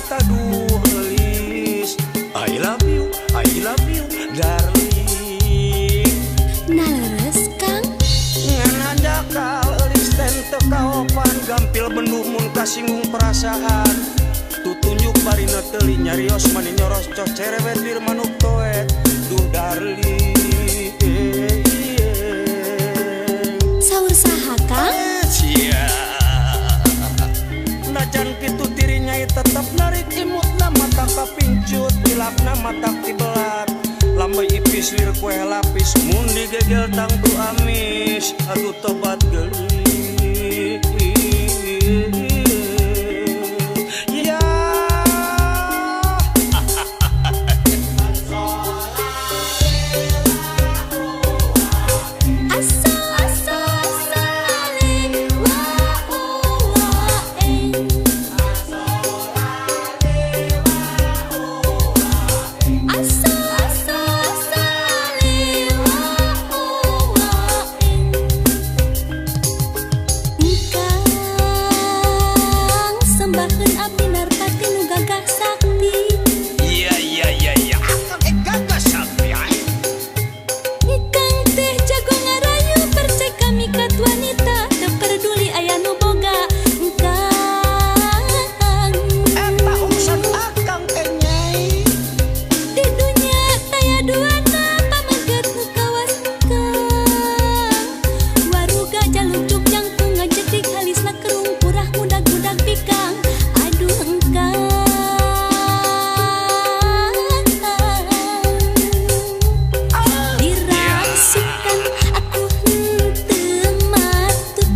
kita duelis. I love you darling. Naleres Kang Ngan andakal eulis ten teu kaopan gampil benduh mun kasinggung perasaan. Tutunjuk barina teuli nyarios mani nyoros cos cerewet lir manuk toet. Duh darling. saur saha Kang? Najan kitu dirinya tetep narik imutna mata kapincut pilapna mata tibelat lambai ipis lir kue lapis mun digegel tangtu amis aduh tobat geuli ya Sembaheun abdi narpati nu gagah sakti. iya akang gagah sakti Ikang teh jago ngarayu percaya kami kat wanita teu peduli aya nu boga engkang. eta urusan akang teh nyai. Di dunia taya duana pamaget nu kawas engkang. Waruga jalucuk jangkung ngajetik halisna kerung purah mudag-mudag pikang. Aduh engkang. Dirasukan aku henteu matut.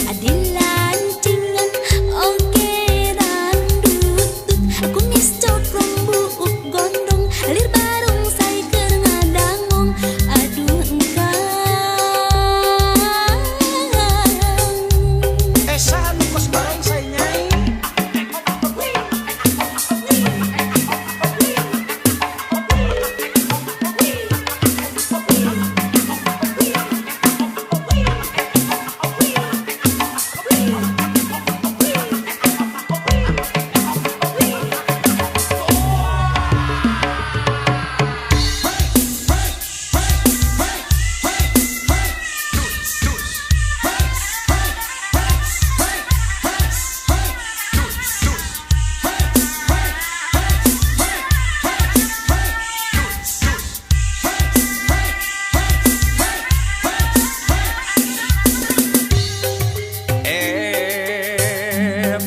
Adilancingan oge randutut. Aku ngiscot rembuuk gondong. Lir barung sai keur ngadangong. Aduh engkang. Saha nu kos bareng saya nyai.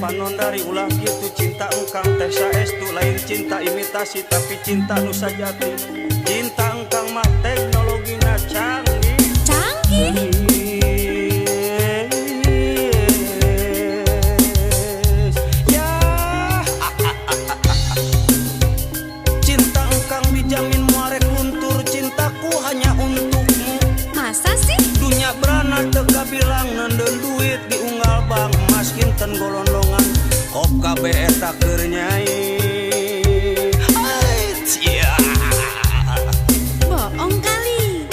Panon dari ulah gitu cinta engkang teh saestu lain cinta imitasi tapi cinta nu sajati. Cinta engkang mah teknologina canggih. Canggih. Ya cinta engkang dijamin muarek luntur cintaku hanya untukmu. Masa sih? Dunya berana teka bilang nenden duit diunggal bang emas kinten golondongan kop kabe eta keur nyai. Bohong kali.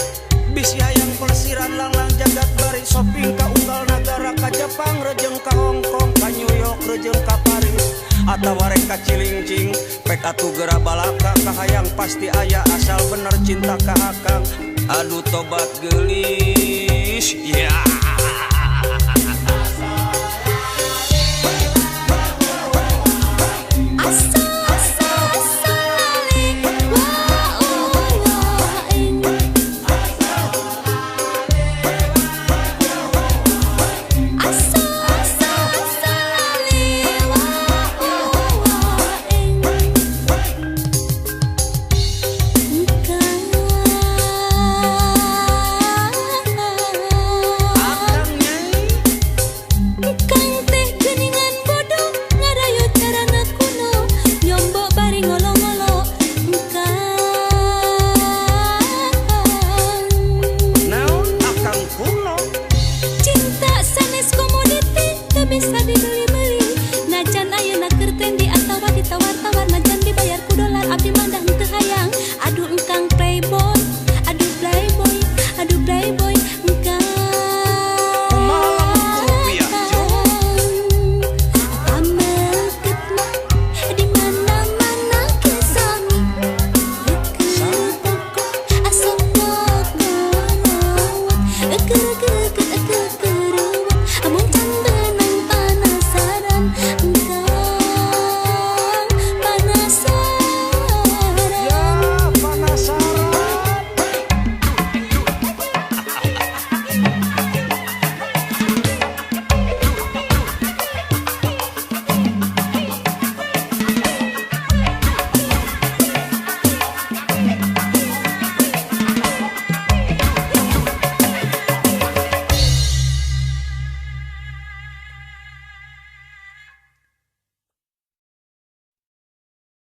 Bisi hayang pelesiran langlang jagat bari shopping ka unggal nagara ka Jepang rejeng ka Hong Kong ka New York rejeng ka Paris atawa rek ka Cilingcing pek atuh geura balaka ka hayang pasti aya asal bener cinta ka akang. Aduh tobat geulis ya.